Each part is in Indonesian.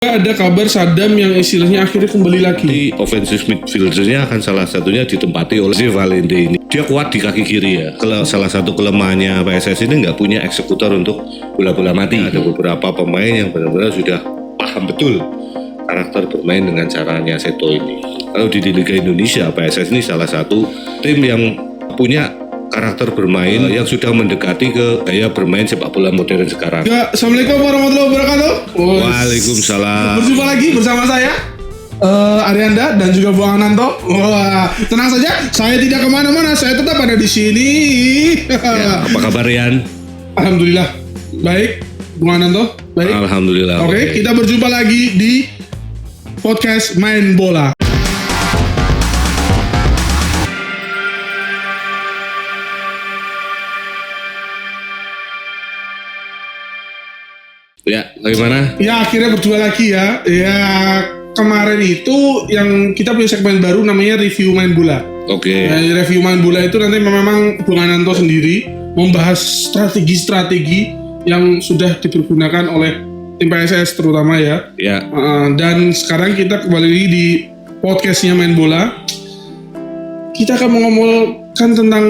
Ada kabar Saddam yang istilahnya akhirnya kembali lagi. Di offensive midfieldernya akan salah satunya ditempati oleh Valente ini. Dia kuat di kaki kiri ya. Salah satu kelemahannya PSS ini nggak punya eksekutor untuk bola-bola mati. Ada beberapa pemain yang benar-benar sudah paham betul karakter bermain dengan caranya Seto ini. Kalau di Liga Indonesia, PSS ini salah satu tim yang punya karakter bermain yang sudah mendekati ke gaya bermain sepak bola modern sekarang. Ya, Assalamualaikum warahmatullahi wabarakatuh. Waalaikumsalam. Berjumpa lagi bersama saya Arianda dan juga Bu Ananto. Wah, tenang saja, saya tidak kemana-mana, saya tetap ada di sini. Ya, apa kabar Rian? Alhamdulillah baik, Bu Ananto. Baik. Alhamdulillah. Oke, kita berjumpa lagi di podcast Main Bola. Ya, bagaimana? Ya, akhirnya berdua lagi ya. Ya, kemarin itu yang kita punya segmen baru namanya review main bola. Oke. Nah, review main bola itu nanti memang Bung Ananto sendiri membahas strategi-strategi yang sudah dipergunakan oleh tim PSS terutama ya. Ya. Dan sekarang kita kembali lagi di podcastnya Main Bola. Kita akan mengomongkan tentang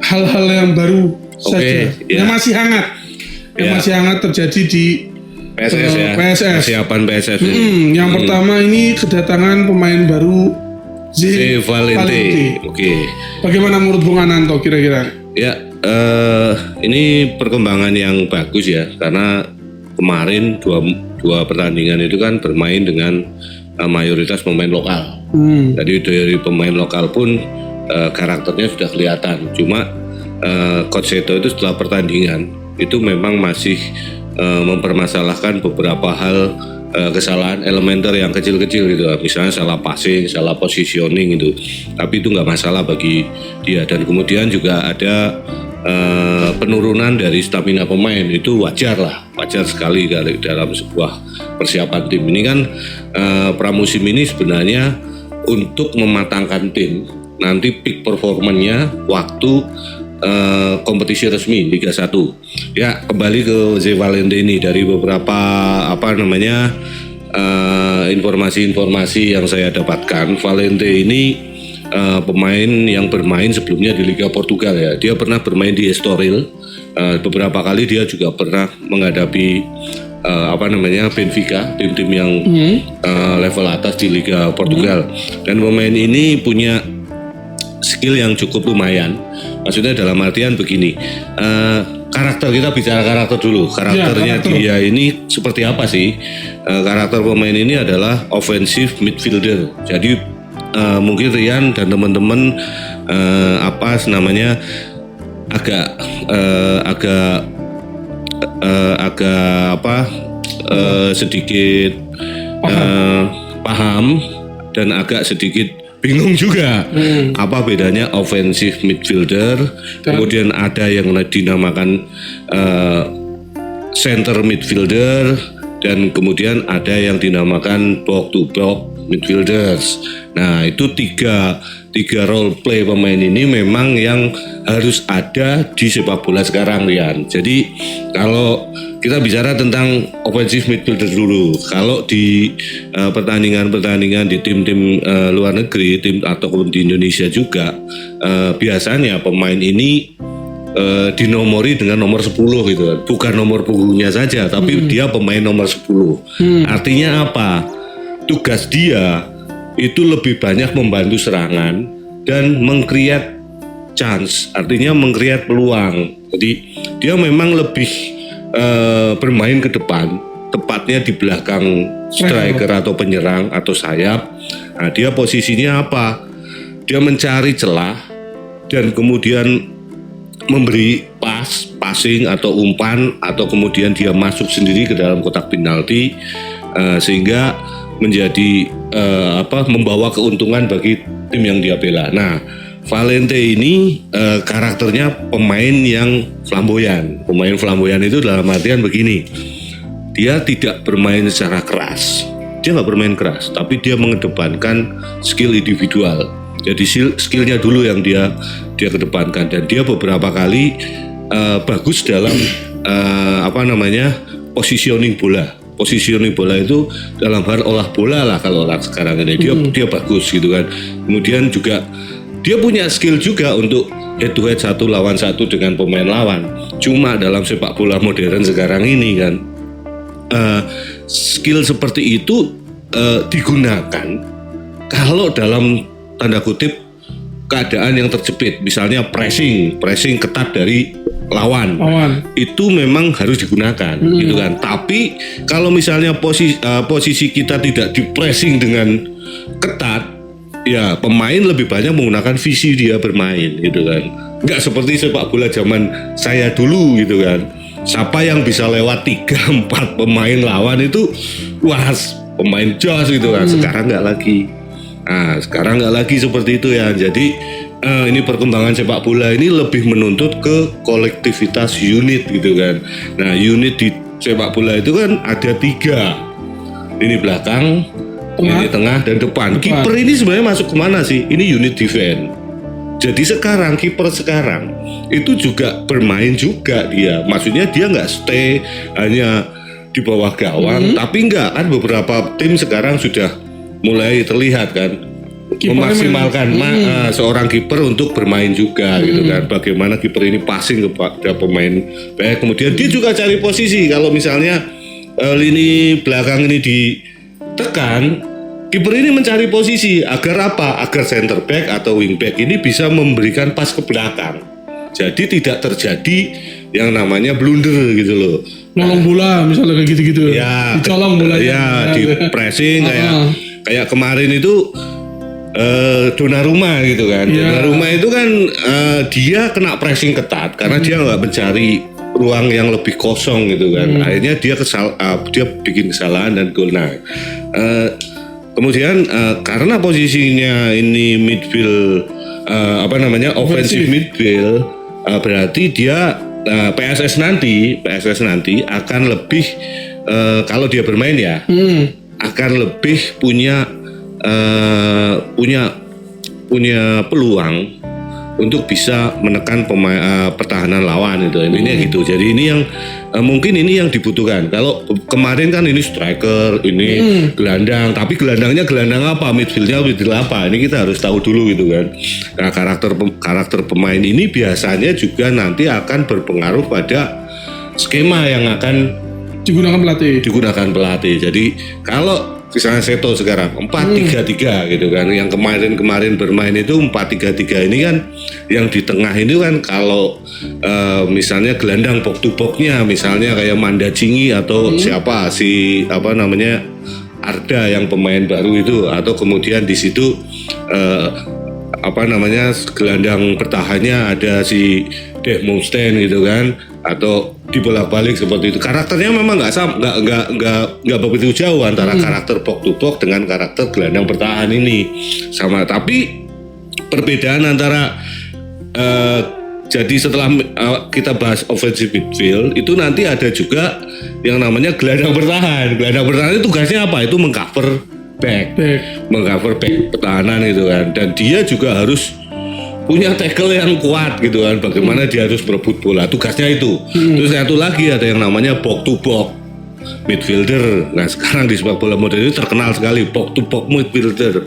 hal-hal yang baru saja, ya. yang masih hangat, masih hangat terjadi di PSS ya. PSS. Persiapan PSS. Yang pertama ini kedatangan pemain baru Z Valente. Oke. Bagaimana menurut Bung Ananto kira-kira? Ya, ini perkembangan yang bagus ya, karena kemarin dua pertandingan itu kan bermain dengan mayoritas pemain lokal. Jadi dari pemain lokal pun karakternya sudah kelihatan. Cuma Coach Seto itu setelah pertandingan itu memang masih mempermasalahkan beberapa hal kesalahan elementer yang kecil-kecil gitu, misalnya salah passing, salah positioning itu, tapi itu nggak masalah bagi dia. Dan kemudian juga ada penurunan dari stamina pemain, itu wajar sekali dalam sebuah persiapan tim. Ini kan pramusim ini sebenarnya untuk mematangkan tim, nanti peak performanya waktu kompetisi resmi Liga 1. Ya, kembali ke Z Valente ini dari beberapa informasi-informasi yang saya dapatkan. Valente ini pemain yang bermain sebelumnya di Liga Portugal ya. Dia pernah bermain di Estoril. Beberapa kali dia juga pernah menghadapi Benfica, tim-tim yang level atas di Liga Portugal. Dan pemain ini punya skill yang cukup lumayan. Maksudnya dalam artian begini, karakter, kita bicara karakter dulu. Karakternya dia ini seperti apa sih? Karakter pemain ini adalah offensive midfielder. Jadi mungkin Rian dan teman-teman sedikit paham dan agak sedikit bingung juga apa bedanya offensive midfielder, kemudian ada yang dinamakan center midfielder, dan kemudian ada yang dinamakan box to box midfielders. Nah, itu tiga role play pemain ini memang yang harus ada di sepak bola sekarang, Rian. Jadi kalau kita bicara tentang offensive midfielder dulu, kalau di pertandingan di tim-tim luar negeri, tim ataupun di Indonesia juga, biasanya pemain ini dinomori dengan nomor 10 gitu. Bukan nomor punggungnya saja, tapi dia pemain nomor 10. Artinya apa? Tugas dia itu lebih banyak membantu serangan dan meng-create chance, artinya meng-create peluang. Jadi dia memang lebih bermain ke depan, tepatnya di belakang striker atau penyerang atau sayap. Nah, dia posisinya apa? Dia mencari celah dan kemudian memberi passing atau umpan, atau kemudian dia masuk sendiri ke dalam kotak penalti, sehingga menjadi membawa keuntungan bagi tim yang dia bela. Nah, Valente ini karakternya pemain yang flamboyan. Pemain flamboyan itu dalam artian begini, dia tidak bermain secara keras. Dia nggak bermain keras, tapi dia mengedepankan skill individual. Jadi skillnya dulu yang dia kedepankan, dan dia beberapa kali bagus dalam positioning bola. positioning bola itu dalam hal olah bola lah kalau orang sekarang ini dia bagus gitu kan. Kemudian juga dia punya skill juga untuk head to head 1 lawan 1 dengan pemain lawan. Cuma dalam sepak bola modern sekarang ini kan skill seperti itu digunakan kalau dalam tanda kutip keadaan yang terjepit, misalnya pressing ketat dari lawan. Itu memang harus digunakan gitu kan. Tapi kalau misalnya posisi kita tidak di pressing dengan ketat, ya pemain lebih banyak menggunakan visi dia bermain gitu kan. Nggak seperti sepak bola zaman saya dulu gitu kan. Siapa yang bisa lewat 3-4 pemain lawan itu wah pemain jos gitu kan. Sekarang nggak lagi. Nah sekarang nggak lagi seperti itu ya. Jadi ini perkembangan sepak bola ini lebih menuntut ke kolektivitas unit gitu kan. Nah unit di sepak bola itu kan ada 3, ini belakang, ini tengah dan depan. Kiper ini sebenarnya masuk kemana sih? Ini unit defense. Jadi sekarang kiper sekarang itu juga bermain juga dia. Maksudnya dia nggak stay hanya di bawah gawang, tapi enggak kan beberapa tim sekarang sudah mulai terlihat kan memaksimalkan seorang kiper untuk bermain juga gitu kan. Bagaimana kiper ini passing kepada pemain baik, kemudian dia juga cari posisi. Kalau misalnya lini belakang ini ditekan, kiper ini mencari posisi agar apa? Agar center back atau wing back ini bisa memberikan pas ke belakang. Jadi tidak terjadi yang namanya blunder gitu loh. Nolong bola misalnya kayak gitu-gitu. Ya, dicolong bola. Ya, di pressing kayak kemarin itu Donnarumma gitu kan. Donnarumma itu kan dia kena pressing ketat karena dia nggak mencari ruang yang lebih kosong gitu kan. Akhirnya dia dia bikin kesalahan dan gol. Nah, kemudian karena posisinya ini midfield offensive midfield, berarti dia PSS nanti akan lebih kalau dia bermain ya akan lebih punya peluang untuk bisa menekan pertahanan lawan itu. Intinya gitu. Jadi ini yang mungkin ini yang dibutuhkan. Kalau kemarin kan ini striker, ini gelandang, tapi gelandangnya gelandang apa? Midfieldnya midfield apa? Ini kita harus tahu dulu gitu kan. Nah, karakter pemain ini biasanya juga nanti akan berpengaruh pada skema yang akan digunakan pelatih. Jadi kalau misalnya Seto sekarang 4-3-3 gitu kan, yang kemarin bermain itu 4-3-3 ini kan, yang di tengah ini kan kalau misalnya gelandang box to box-nya misalnya kayak Manda Cingi atau siapa Arda yang pemain baru itu, atau kemudian di situ gelandang bertahannya ada si Dave Munstein gitu kan, atau dibolak-balik seperti itu. Karakternya memang nggak begitu jauh antara karakter box to box dengan karakter gelandang bertahan ini sama. Tapi perbedaan antara jadi setelah kita bahas offensive midfield itu nanti ada juga yang namanya gelandang bertahan. Gelandang bertahan itu tugasnya apa? Itu mengcover back pertahanan gitu kan. Dan dia juga harus punya tackle yang kuat gitu kan. Bagaimana dia harus merebut bola, tugasnya itu. Terus satu lagi ada yang namanya box to box midfielder. Nah sekarang di sepak bola modern itu terkenal sekali box to box midfielder.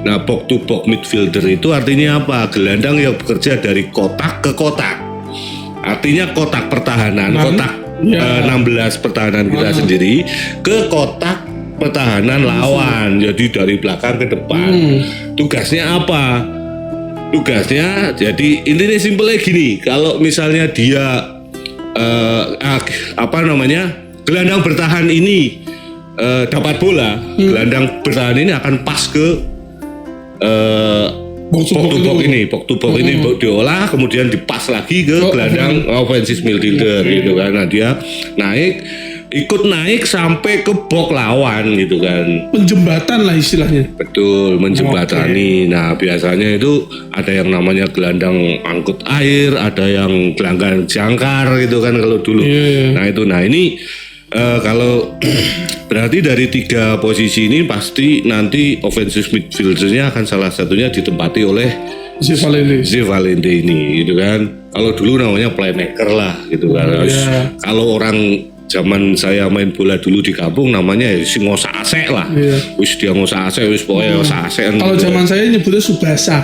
Nah box to box midfielder itu artinya apa? Gelandang yang bekerja dari kotak ke kotak. Artinya kotak pertahanan, kotak 16 pertahanan kita sendiri ke kotak pertahanan lawan. Jadi dari belakang ke depan. Tugasnya apa? Tugasnya jadi intinya simpelnya gini, kalau misalnya dia gelandang bertahan ini dapat bola, gelandang bertahan ini akan pas ke box to box ini diolah, kemudian dipas lagi ke gelandang offensive midfielder gitu kan. Nah dia ikut naik sampai ke box lawan gitu kan. Penjembatan lah istilahnya. Betul, menjembatani. Nah biasanya itu ada yang namanya gelandang angkut air, ada yang gelandang jangkar gitu kan kalau dulu. Nah ini kalau berarti dari 3 posisi ini pasti nanti offensive midfieldernya akan salah satunya ditempati oleh Zé Valente ini gitu kan. Kalau dulu namanya playmaker lah gitu kan. Kalau orang zaman saya main bola dulu di kampung namanya ya si ngosak asek lah. Wis dia ngosak asek, wis pokoknya ngosak asek. Kalau zaman saya nyebutnya Subasa.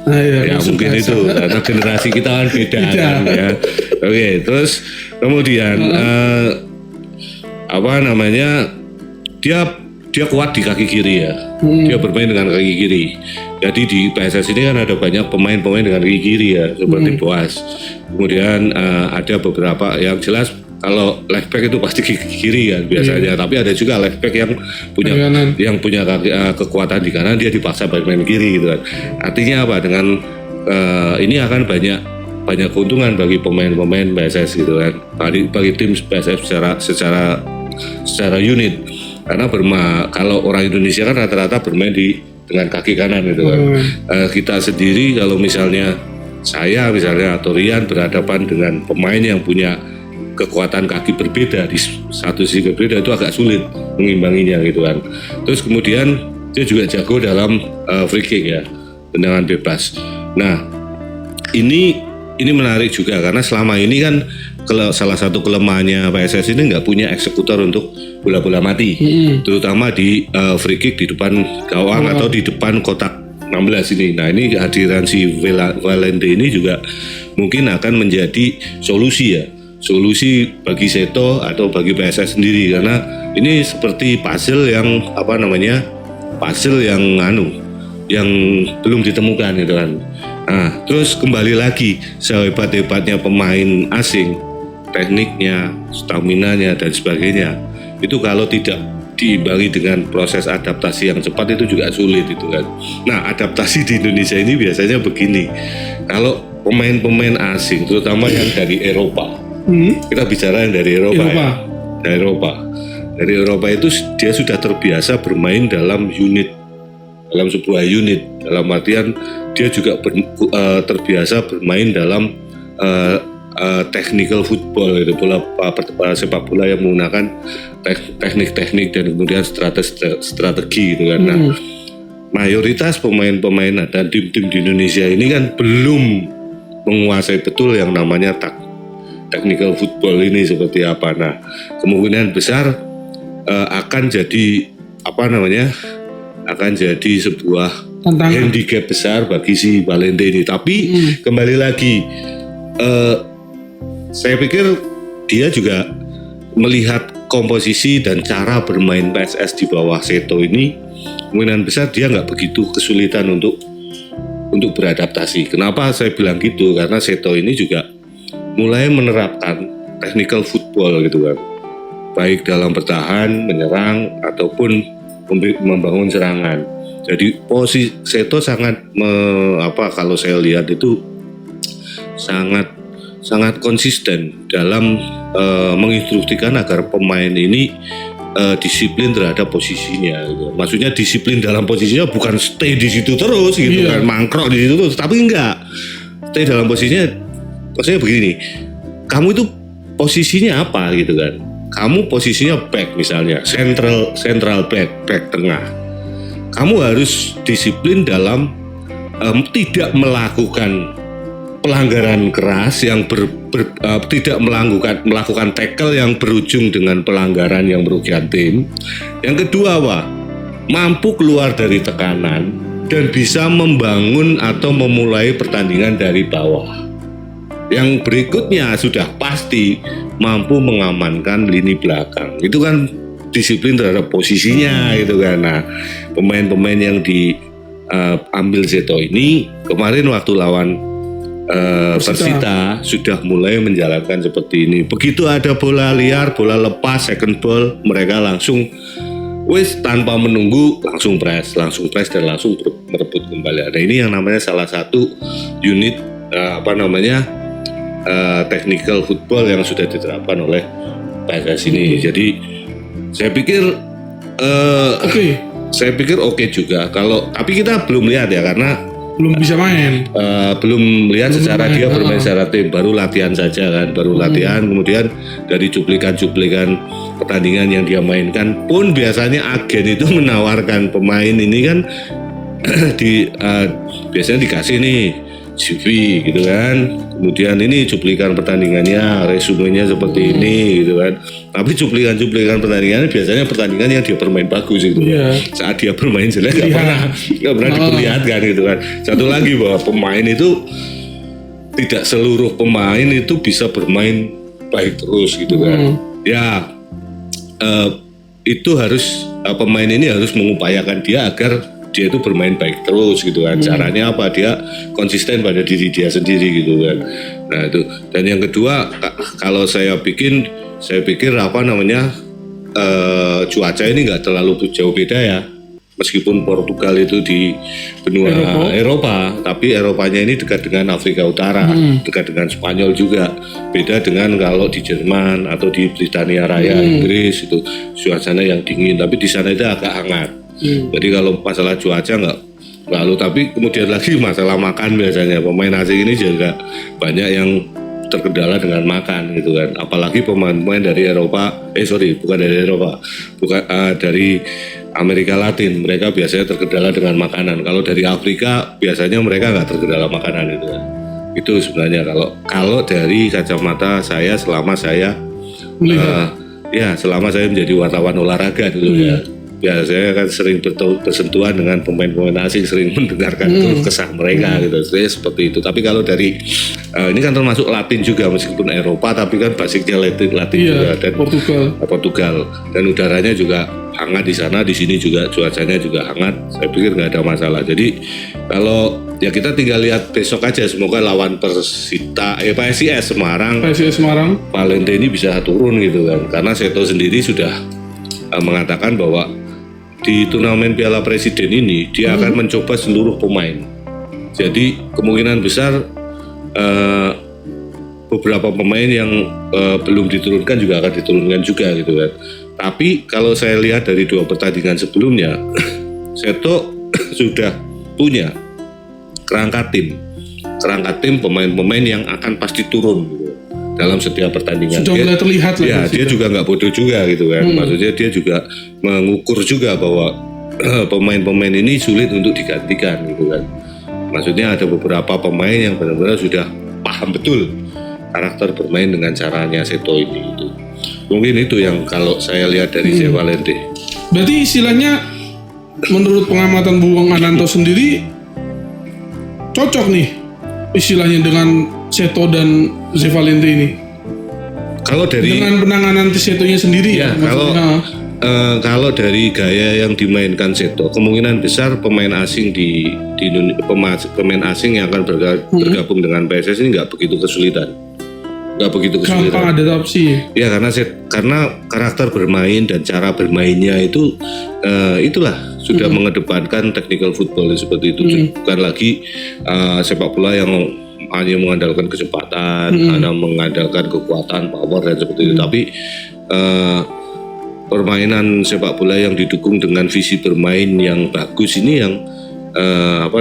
Nah, ya mungkin itu karena generasi kita kan beda kan ya. Oke, terus kemudian apa namanya dia kuat di kaki kiri ya. Dia bermain dengan kaki kiri. Jadi di PSS ini kan ada banyak pemain-pemain dengan kaki kiri ya, seperti Boas. Kemudian ada beberapa yang jelas kalau left back itu pasti kiri kan biasanya, tapi ada juga left back yang punya kekuatan di kanan, dia dipaksa bermain kiri gitu kan. Artinya apa? Dengan ini akan banyak keuntungan bagi pemain-pemain PSS gitu kan, bagi tim PSS secara unit, karena kalau orang Indonesia kan rata-rata bermain dengan kaki kanan gitu kan. Kita sendiri kalau misalnya saya atau Rian berhadapan dengan pemain yang punya kekuatan kaki berbeda di satu sisi berbeda, itu agak sulit mengimbanginya gitu kan. Terus kemudian dia juga jago dalam free kick ya, tendangan bebas. Nah ini menarik juga karena selama ini kan salah satu kelemahannya PSS ini nggak punya eksekutor untuk bola-bola mati, terutama di free kick di depan gawang atau di depan kotak 16 ini. Nah ini kehadiran si Valente ini juga mungkin akan menjadi solusi bagi Seto atau bagi PSS sendiri, karena ini seperti puzzle yang belum ditemukan gitu kan. Nah terus kembali lagi, sehebat-hebatnya pemain asing, tekniknya, staminanya dan sebagainya, itu kalau tidak diimbangi dengan proses adaptasi yang cepat itu juga sulit itu kan. Nah adaptasi di Indonesia ini biasanya begini, kalau pemain-pemain asing terutama yang dari Eropa, kita bicara yang dari Eropa. Ya. Dari Eropa itu dia sudah terbiasa bermain dalam sebuah unit, dalam artian dia juga terbiasa bermain dalam technical football gitu, bola sepak bola yang menggunakan teknik-teknik dan kemudian strategi gitu kan. Nah, mayoritas pemain-pemain dan tim-tim di Indonesia ini kan belum menguasai betul yang namanya technical football ini seperti apa. Nah, kemungkinan besar akan jadi sebuah handicap besar bagi si Valente ini. Tapi kembali lagi, saya pikir dia juga melihat komposisi dan cara bermain PSS di bawah Seto ini, kemungkinan besar dia nggak begitu kesulitan untuk beradaptasi. Kenapa saya bilang gitu? Karena Seto ini juga mulai menerapkan technical football gitu kan, baik dalam bertahan, menyerang ataupun membangun serangan. Jadi posisi Seto sangat kalau saya lihat itu sangat konsisten dalam menginstruksikan agar pemain ini disiplin terhadap posisinya gitu. Maksudnya disiplin dalam posisinya bukan stay di situ terus gitu kan, mangkrok di situ terus, tapi enggak, stay dalam posisinya. Maksudnya begini, kamu itu posisinya apa gitu kan? Kamu posisinya back misalnya, central back tengah. Kamu harus disiplin dalam tidak melakukan pelanggaran keras yang tidak melakukan tackle yang berujung dengan pelanggaran yang merugikan tim. Yang kedua mampu keluar dari tekanan dan bisa membangun atau memulai pertandingan dari bawah. Yang berikutnya sudah pasti mampu mengamankan lini belakang. Itu kan disiplin terhadap posisinya gitu kan. Nah, pemain-pemain yang diambil Seto ini kemarin waktu lawan Persita sudah mulai menjalankan seperti ini. Begitu ada bola liar, bola lepas, second ball, mereka langsung tanpa menunggu langsung press dan langsung merebut kembali. Nah, ini yang namanya salah satu unit technical football yang sudah diterapkan oleh PSS ini. Jadi saya pikir oke juga. Tapi kita belum lihat ya, karena belum bisa main. Belum lihat secara dia bermain secara tim, baru latihan saja kan, latihan. Kemudian dari cuplikan pertandingan yang dia mainkan pun biasanya agen itu menawarkan pemain ini kan biasanya dikasih nih CV gitu kan. Kemudian ini cuplikan pertandingannya, resumenya seperti ini gitu kan. Tapi cuplikan pertandingannya biasanya pertandingan yang dia bermain bagus gitu. Iya. Saat dia bermain jelek nggak pernah diperlihatkan gitu kan. Satu lagi bahwa pemain itu tidak seluruh pemain itu bisa bermain baik terus gitu kan. Ya itu harus pemain ini harus mengupayakan dia agar dia itu bermain baik terus gitu kan. Caranya apa? Dia konsisten pada diri dia sendiri gitu kan. Nah itu. Dan yang kedua, kalau saya pikir apa namanya cuaca ini nggak terlalu jauh beda ya. Meskipun Portugal itu di benua Eropa, tapi Eropanya ini dekat dengan Afrika Utara, dekat dengan Spanyol juga. Beda dengan kalau di Jerman atau di Britania Raya, Inggris itu suasana yang dingin, tapi di sana itu agak hangat. Jadi kalau masalah cuaca nggak lalu, tapi kemudian lagi masalah makan biasanya pemain asing ini juga banyak yang terkendala dengan makan gitu kan. Apalagi pemain-pemain dari dari Amerika Latin, mereka biasanya terkendala dengan makanan. Kalau dari Afrika biasanya mereka nggak terkendala makanan gitu kan. Itu sebenarnya kalau dari kacamata saya selama saya selama saya menjadi wartawan olahraga dulu ya. Biasanya kan sering bersentuhan dengan pemain-pemain asing, sering mendengarkan keluh kesah mereka gitu. Jadi seperti itu. Tapi kalau dari ini kan termasuk Latin juga, meskipun Eropa tapi kan basicnya Latin juga, dan Portugal dan udaranya juga hangat di sana, di sini juga cuacanya juga hangat. Saya pikir nggak ada masalah. Jadi kalau ya kita tinggal lihat besok aja, semoga lawan PSIS Semarang Valente ini bisa turun gitu kan. Karena Seto sendiri sudah mengatakan bahwa di turnamen Piala Presiden ini dia akan mencoba seluruh pemain. Jadi kemungkinan besar beberapa pemain yang belum diturunkan juga akan diturunkan juga gitu kan. Tapi kalau saya lihat dari 2 pertandingan sebelumnya, Seto sudah punya kerangka tim pemain-pemain yang akan pasti turun gitu dalam setiap pertandingan. Sudah mulai terlihat lah. Ya, dia juga nggak bodoh juga gitu kan. Maksudnya dia juga mengukur juga bahwa pemain-pemain ini sulit untuk digantikan gitu kan. Maksudnya ada beberapa pemain yang benar-benar sudah paham betul karakter bermain dengan caranya Seto ini gitu. Mungkin itu yang kalau saya lihat dari Valente. Berarti istilahnya menurut pengamatan Buwang Ananto sendiri cocok nih istilahnya dengan Seto dan Valente ini. Kalau dari dengan penanganan Setonya sendiri ya. Kalau dari gaya yang dimainkan Seto, kemungkinan besar pemain asing di pemain asing yang akan bergabung dengan PSS ini nggak begitu kesulitan. Gampang adaptasi. Ya karena karakter bermain dan cara bermainnya itu itulah sudah mengedepankan technical football seperti itu. Bukan lagi sepak bola yang hanya mengandalkan kecepatan, hanya mengandalkan kekuatan, power dan seperti itu. Tapi permainan sepak bola yang didukung dengan visi bermain yang bagus ini yang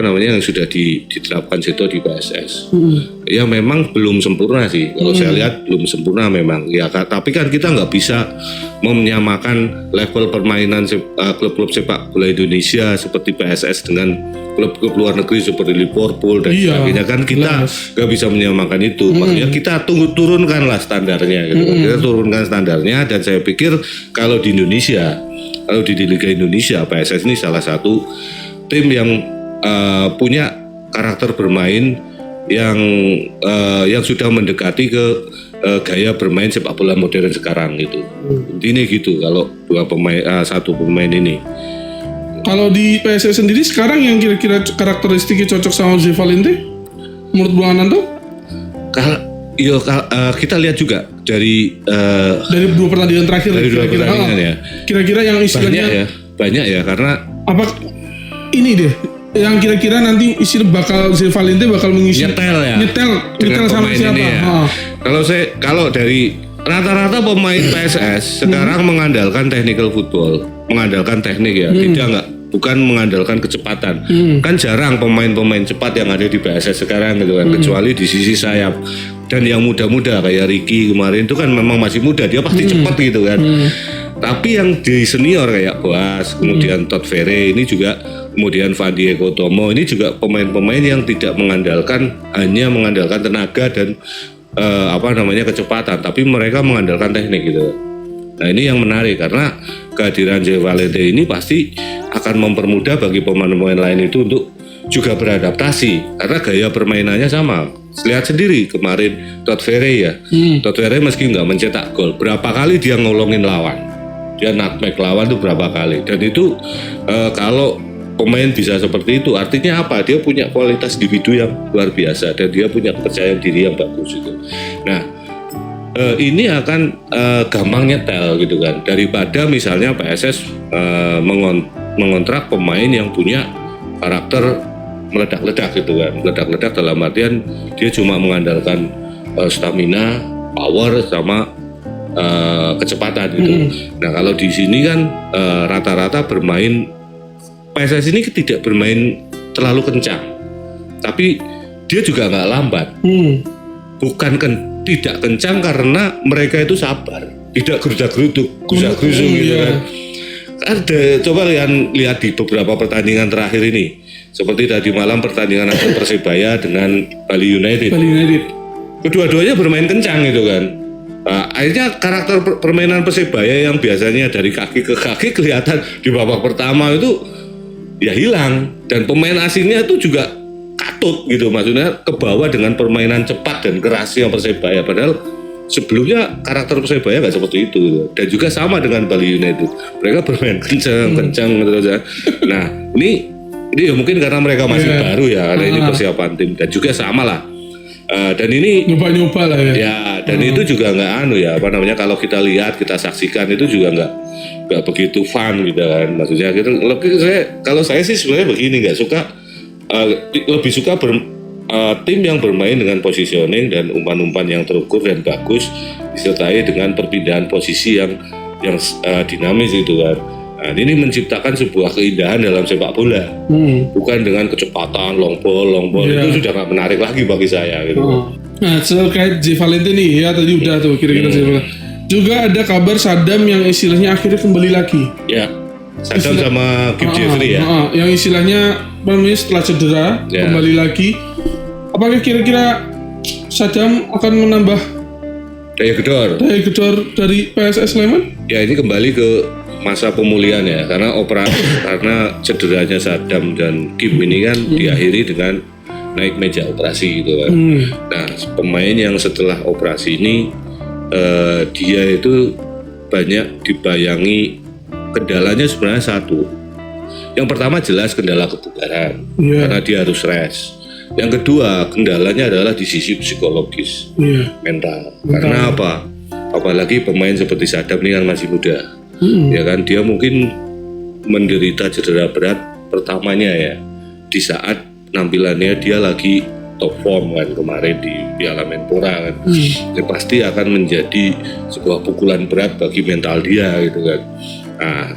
yang sudah diterapkan Seto di PSS. Ya memang belum sempurna sih. Kalau saya lihat belum sempurna memang. Ya tapi kan kita nggak bisa menyamakan level permainan klub-klub sepak bola Indonesia seperti PSS dengan klub-klub luar negeri seperti Liverpool dan sebagainya. Kan kita nggak bisa menyamakan itu. Makanya kita turunkanlah standarnya gitu. Kita turunkan standarnya, dan saya pikir kalau di Indonesia, kalau di Liga Indonesia, PSS ini salah satu tim yang punya karakter bermain yang sudah mendekati ke gaya bermain sepak bola modern sekarang gitu. Intinya gitu kalau satu pemain ini. Kalau di PSS sendiri sekarang yang kira-kira karakteristiknya cocok sama Valente menurut Bang Ananto? Kita lihat juga dari 2 pertandingan terakhir. Dari 2 pertandingan ya. Kira-kira yang istilahnya banyak ya karena apa? Ini deh yang kira-kira nanti Valente bakal mengisi nyetel sama siapa ya. Kalau dari rata-rata pemain PSS sekarang mengandalkan technical football, mengandalkan teknik ya, bukan mengandalkan kecepatan. Kan jarang pemain-pemain cepat yang ada di PSS sekarang gitu kan, kecuali di sisi sayap. Dan yang muda-muda kayak Ricky kemarin itu kan memang masih muda, dia pasti cepat gitu kan. Tapi yang di senior kayak Boas, kemudian Todd Ferre ini juga kemudian Fandi Eko Tomo, ini juga pemain-pemain yang tidak hanya mengandalkan tenaga dan kecepatan, tapi mereka mengandalkan teknik gitu. Nah ini yang menarik karena kehadiran Jay Valente ini pasti akan mempermudah bagi pemain-pemain lain itu untuk juga beradaptasi karena gaya permainannya sama. Lihat sendiri kemarin Todd Ferry ya. Todd Ferry meski nggak mencetak gol, berapa kali dia ngolongin lawan, dia nutmeg lawan tuh berapa kali. Dan itu kalau pemain bisa seperti itu artinya apa? Dia punya kualitas individu yang luar biasa dan dia punya kepercayaan diri yang bagus itu. Nah ini akan gampang nyetel gitu kan, daripada misalnya PSS mengontrak pemain yang punya karakter meledak-ledak gitu kan. Meledak-ledak dalam artian dia cuma mengandalkan stamina, power sama kecepatan gitu. Nah kalau di sini kan rata-rata bermain, PSS ini tidak bermain terlalu kencang, tapi dia juga nggak lambat. Bukan tidak kencang karena mereka itu sabar, tidak gerudak-geruduk, gusak-gusuk gitu kan. Ada, coba lihat di beberapa pertandingan terakhir ini, seperti tadi malam pertandingan antara Persebaya dengan Bali United. Kedua-duanya bermain kencang gitu kan. Akhirnya karakter permainan Persebaya yang biasanya dari kaki ke kaki kelihatan di babak pertama itu ya hilang, dan pemain asingnya itu juga katut gitu, maksudnya ke bawah dengan permainan cepat dan kerasnya Persebaya, padahal sebelumnya karakter Persebaya nggak seperti itu gitu. Dan juga sama dengan Bali United, mereka bermain kencang gitu aja. Nah ini ya mungkin karena mereka masih baru ya, karena ini persiapan tim, dan juga sama lah. Dan ini nyoba-nyoba lah ya. Ya, dan itu juga nggak kalau kita lihat, kita saksikan itu juga nggak begitu fun gitu kan. Maksudnya gitu, kalau saya sih sebenarnya begini, nggak suka, lebih suka tim yang bermain dengan positioning dan umpan-umpan yang terukur dan bagus, disertai dengan perpindahan posisi yang dinamis gitu kan. Nah, ini menciptakan sebuah keindahan dalam sepak bola, bukan dengan kecepatan long ball itu sudah nggak menarik lagi bagi saya gitu. Nah, terkait Jay Valente nih ya, tadi udah tuh kira-kira juga ada kabar Sadam yang istilahnya akhirnya kembali lagi. Ya, Sadam sama Kip Jeffrey ya. Yang istilahnya setelah cedera kembali lagi. Apakah kira-kira Sadam akan menambah daya gedor dari PSS Sleman? Ya, ini kembali ke masa pemulihan ya, karena karena cederanya Sadam dan Kim ini kan diakhiri dengan naik meja operasi gitu kan. Nah, pemain yang setelah operasi ini dia itu banyak dibayangi kendalanya sebenarnya satu. Yang pertama jelas kendala kebugaran, karena dia harus rest. Yang kedua kendalanya adalah di sisi psikologis, mental. Karena apa? Apalagi pemain seperti Sadam ini kan masih muda. Ya kan, dia mungkin menderita cedera berat pertamanya ya di saat penampilannya dia lagi top form kan kemarin di Piala Menpora kan. Ya pasti akan menjadi sebuah pukulan berat bagi mental dia gitu kan. Nah,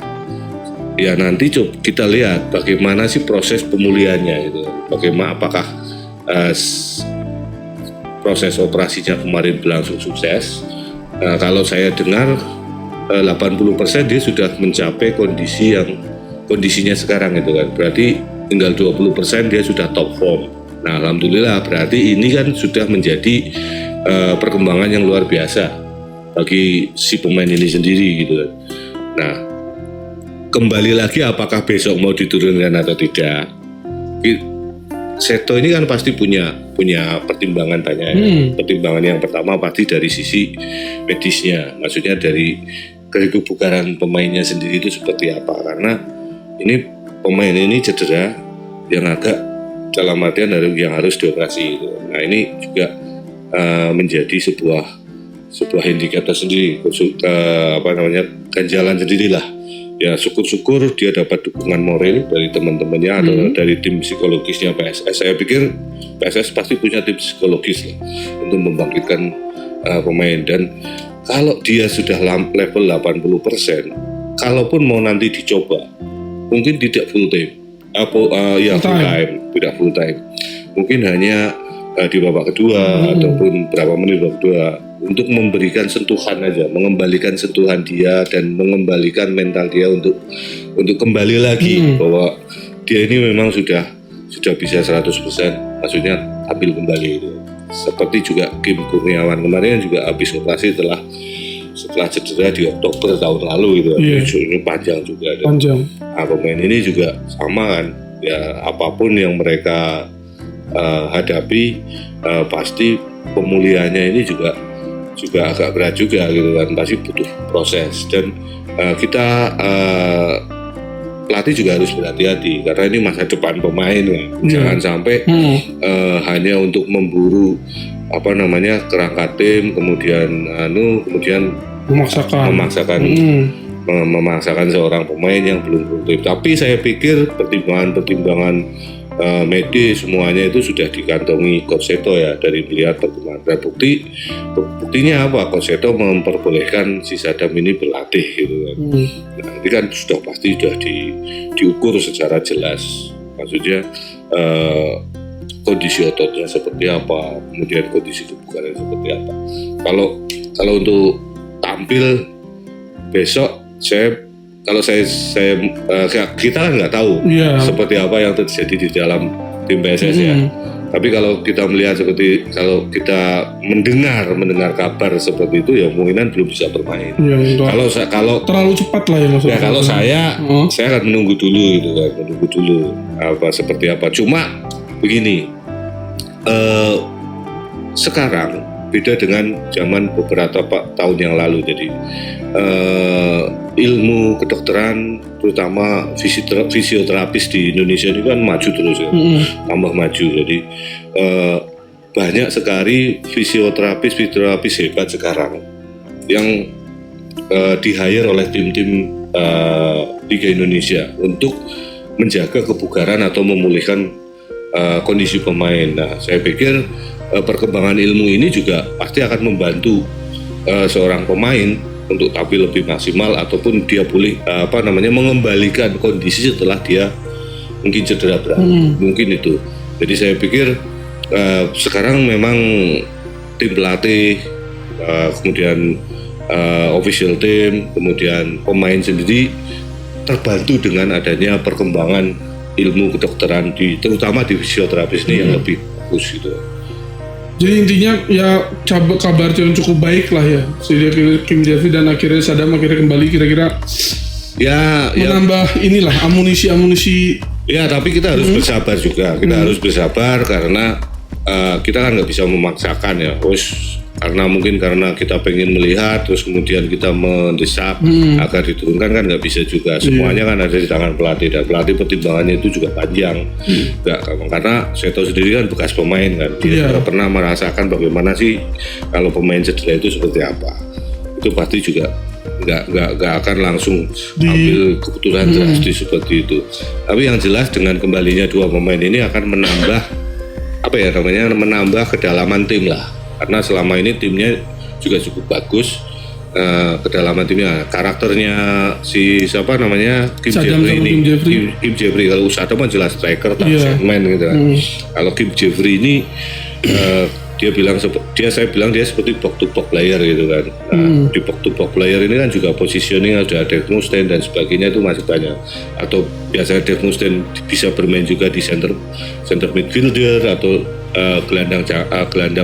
ya nanti coba kita lihat bagaimana sih proses pemulihannya gitu. Bagaimana, apakah proses operasinya kemarin berlangsung sukses. Kalau saya dengar 80% dia sudah mencapai kondisinya sekarang gitu kan. Berarti tinggal 20% dia sudah top form. Nah, alhamdulillah berarti ini kan sudah menjadi perkembangan yang luar biasa bagi si pemain ini sendiri gitu kan. Nah, kembali lagi apakah besok mau diturunkan atau tidak. Seto ini kan pasti punya pertimbangan banyak ya. Pertimbangan yang pertama pasti dari sisi medisnya, maksudnya dari kebugaran pemainnya sendiri itu seperti apa, karena ini pemain ini cedera yang agak dalam artian yang harus dioperasi gitu. Nah ini juga menjadi sebuah indikator sendiri, ganjalan sendirilah. Ya syukur-syukur dia dapat dukungan moral dari teman-temannya atau dari tim psikologisnya PSS. Saya pikir PSS pasti punya tim psikologis lah untuk membangkitkan pemain, dan kalau dia sudah level 80%, kalaupun mau nanti dicoba, mungkin tidak full time, tidak full time, mungkin hanya di babak kedua ataupun berapa menit babak kedua, untuk memberikan sentuhan aja, mengembalikan sentuhan dia dan mengembalikan mental dia untuk kembali lagi bahwa dia ini memang sudah bisa 100%, maksudnya tampil kembali itu. Seperti juga Kim Kurniawan kemarin juga habis operasi setelah cedera di Oktober tahun lalu gitu. Ini panjang juga. Panjang. Nah, pemain ini juga sama kan, ya apapun yang mereka hadapi pasti pemulihannya ini juga agak berat juga gitu kan, pasti butuh proses. Dan kita pelatih juga harus berhati-hati karena ini masa depan pemain kan. Jangan sampai hanya untuk memburu kerangka tim, kemudian memaksakan seorang pemain yang belum produktif. Tapi saya pikir pertimbangan medis semuanya itu sudah dikantongi Coach Seto ya, dari melihat perkembangan. Dan buktinya apa? Coach Seto memperbolehkan si Sadam ini berlatih gitu kan. Nah, ini kan sudah diukur secara jelas. Maksudnya kondisi ototnya seperti apa, kemudian kondisi kebugarannya seperti apa. Kalau untuk tampil besok, kita kan nggak tahu seperti apa yang terjadi di dalam tim PSS ya. Tapi kalau kita melihat kalau kita mendengar kabar seperti itu ya kemungkinan belum bisa bermain. Kalau terlalu cepat lah ya maksudnya. Ya kalau saya akan menunggu dulu seperti apa. Cuma begini, sekarang beda dengan zaman beberapa tahun yang lalu. Jadi ilmu kedokteran, terutama fisioterapis di Indonesia ini kan maju terus ya, tambah maju. Jadi banyak sekali fisioterapis hebat sekarang yang di-hire oleh tim-tim Liga Indonesia untuk menjaga kebugaran atau memulihkan kondisi pemain. Nah, saya pikir perkembangan ilmu ini juga pasti akan membantu seorang pemain untuk tampil lebih maksimal ataupun dia boleh mengembalikan kondisi setelah dia mungkin cedera berat. Mungkin itu. Jadi saya pikir sekarang memang tim pelatih, kemudian official team, kemudian pemain sendiri terbantu dengan adanya perkembangan ilmu kedokteran terutama di fisioterapis ini yang lebih bagus gitu. Jadi intinya ya kabar yang cukup baik lah ya. Kim Jeffrey dan akhirnya Sadam kembali kira-kira menambah inilah amunisi. Ya, tapi kita harus bersabar juga. Kita harus bersabar karena kita kan nggak bisa memaksakan ya. Karena kita pengen melihat, terus kemudian kita mendesak agar diturunkan kan nggak bisa juga. Semuanya kan ada di tangan pelatih, dan pelatih pertimbangannya itu juga panjang. Karena Seto sendiri kan bekas pemain kan, dia pernah merasakan bagaimana sih kalau pemain cedera itu seperti apa. Itu pasti juga nggak akan langsung ambil keputusan drastis seperti itu. Tapi yang jelas dengan kembalinya dua pemain ini akan menambah kedalaman tim lah. Karena selama ini timnya juga cukup bagus, kedalaman timnya, karakternya Kim Jeffrey kalau Sadam kan jelas striker, man gitu kan. Kalau Kim Jeffrey ini saya bilang dia seperti box to box player gitu kan. Di box to box player ini kan juga positioning, ada Dave Mustaine dan sebagainya itu masih banyak. Atau biasanya Dave Mustaine bisa bermain juga di center midfielder atau gelandang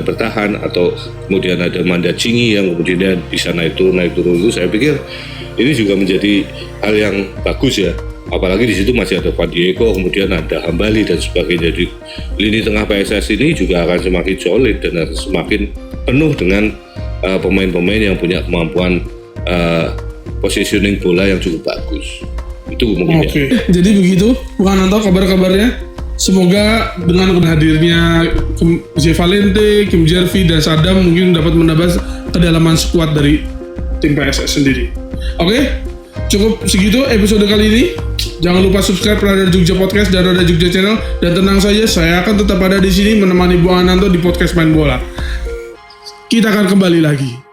bertahan, atau kemudian ada Manda Cingi yang kemudian bisa naik turun itu. Saya pikir ini juga menjadi hal yang bagus ya. Apalagi di situ masih ada Van Diego, kemudian ada Hambali dan sebagainya. Jadi lini tengah PSS ini juga akan semakin solid dan semakin penuh dengan pemain-pemain yang punya kemampuan positioning bola yang cukup bagus. Itu mungkin ya. Jadi begitu, bukan nonton kabar-kabarnya. Semoga dengan hadirnya J. Valente, Kim Jeffrey dan Sadam mungkin dapat menambah kedalaman skuad dari tim PSS sendiri. Oke, cukup segitu episode kali ini. Jangan lupa subscribe Radar Jogja Podcast dan Radar Jogja Channel, dan tenang saja saya akan tetap ada di sini menemani Bung Ananto di podcast Main Bola. Kita akan kembali lagi.